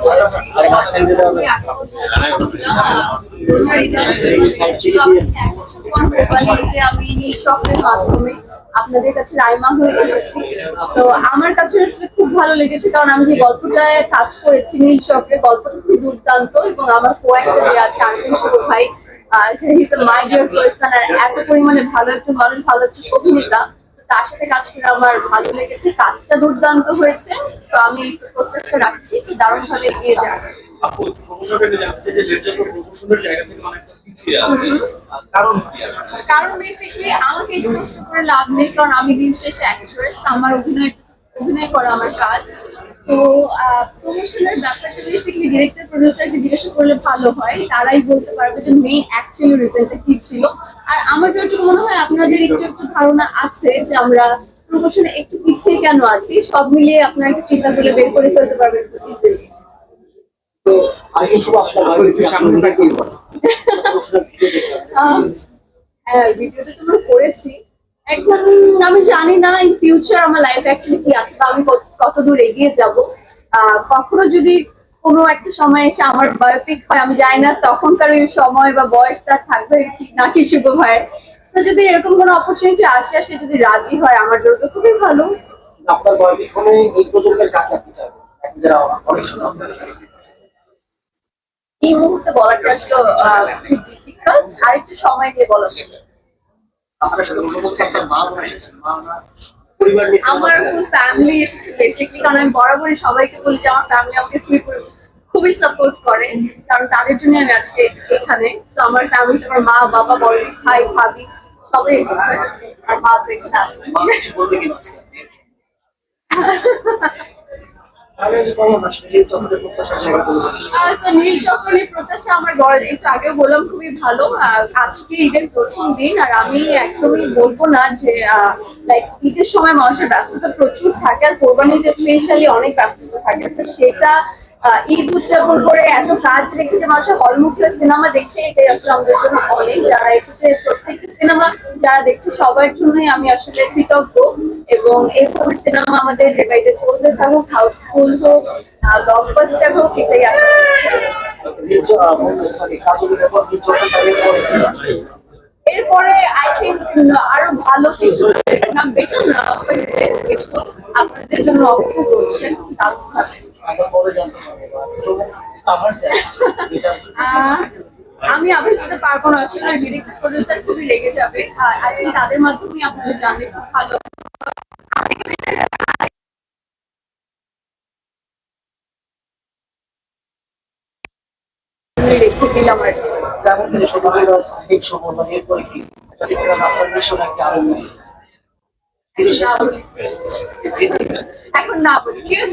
বলেছি আমি আগে ছিলাম এক বছর পর কোরবানিতে আমি নীল চক্রের মাধ্যমে আপনাদের কাছে রাইমা হয়ে এসেছি। তো আমার কাছে আসলে খুব ভালো লেগেছে, কারণ আমি যে গল্পটায় কাজ করেছি নীল চক্রে, গল্পটা খুব দুর্দান্ত এবং আমার কো-অ্যাক্টর যে আছে আরফিন শুভ ভাই, he is a my dear person, আর এত পরিমাণে ভালো একজন মানুষ, ভালো একজন অভিনেতা। তো তার সাথে কাজ করে আমার ভালো লেগেছে, কাজটা দুর্দান্ত হয়েছে। তো আমি প্রত্যাশা রাখছি কি দারুণ ভাবে এগিয়ে যাবে। আপু প্রমোশনের জানতে যে লেজার প্রমোশনের জায়গা থেকে অনেকটা পিছিয়ে আছে, কারণ কি আসলে? কারণ বেসিক্যালি আমাকে এটা প্রশ্ন করে লাভ নেই, কারণ আমি দিন শেষে অ্যাক্ট্রেস, আমার অভিনয় করা আমার কাজ। তো প্রমোশনের ব্যাপারটা বেসিক্যালি ডিরেক্টর প্রডিউসারকে জিজ্ঞাসা করলে ভালো হয়, তারাই বলতে পারবে যে মেইন অ্যাকচুয়ালি রিজনটা কি ছিল। আর আমার যতটুকু মনে হয় আপনাদের একটু একটু ধারণা আছে যে আমরা প্রমোশনে একটু পিছিয়ে কেন আছি, সব মিলিয়ে আপনারা একটু চিন্তা করে বের করে ফেলতে পারবেন। তো আর কিছু আপনার একটু সামনেটা কি বলে? হ্যাঁ, ভিডিওটা তো আমরা করেছি। এখন আমি জানি না ইন ফিউচার আমার লাইফ অ্যাকচুয়ালি কি আছে বা আমি কত দূর এগিয়ে যাব। কখনো যদি কোনো একটা সময় এসে আমার বায়োপিক হয়, আমি জানি না তখনকার ওই সময় বা বয়স তার থাকবে কি নাকি শুভ ভাইয়ের। তো যদি এরকম কোনো অপরচুনিটি আসে যদি রাজি হয় আমার জন্য তো খুবই ভালো। আপনার বায়োপিক হলে এই প্রজন্মের কাকে আপনি চাইবেন? এখন যারা অনেক ছোট আপনার এই মুহূর্তে বলাটা আসলে খুবই ডিফিকাল্ট, আর একটু সময় দিয়ে বলা যাবে। আপনার সাথে সমস্ত আপনার মা বোন এসেছেন, মা ওনার পরিবার নিয়ে আমার ফুল ফ্যামিলি এসেছে বেসিক্যালি, কারণ আমি বরাবরই সবাইকে বলি যে আমার ফ্যামিলি আমাকে খুবই সাপোর্ট করে, কারণ তাদের জন্য আমি আজকে এখানে। তো আমার ফ্যামিলিতে আমার মা বাবা বড় ভাই ভাবি সবাই এসেছে, আর মা তো এখানে আছে। মা কিছু বলবে কিনা আজকে? তাহলে যে কেমন আসলে এই চক্রের প্রত্যাশার জায়গা বলবেন? সো নীল চক্রের প্রত্যাশা আমার একটু আগেও বললাম খুবই ভালো। আজকে ঈদের প্রথম দিন, আর আমি একদমই বলবো না যে লাইক ঈদের সময় মানুষের ব্যস্ততা প্রচুর থাকে, আর কোরবানিতে স্পেশালি অনেক ব্যস্ততা থাকে। তো সেটা ঈদ উদযাপন করে এত কাজ রেখে যে মানুষের হলমুখী সিনেমা দেখছে, এটাই আসলে আমাদের জন্য অনেক। যারা এসেছে প্রত্যেকটা সিনেমা যারা দেখছে সবার জন্যই আমি আসলে কৃতজ্ঞ, এবং এইভাবে সিনেমা আমাদের যে বাইরে চলতে থাকুক, হাউসফুল হোক, ব্লকবাস্টার হোক, এটাই আশা করছি। সরি কাজের ব্যাপার কি চক্রটা এরপরে আই থিঙ্ক আরো ভালো কিছু না, বেটার না, কিছু আপনাদের জন্য অপেক্ষা করছেন। আমি আবার সাথে পারবো না, আসলে ডিরেক্টর প্রডিউসার খুবই রেগে যাবে। আই থিঙ্ক তাদের মাধ্যমে আপনাদের জানলে খুব ভালো রেখে দিলাম আর কি। এখন না বলি কেউ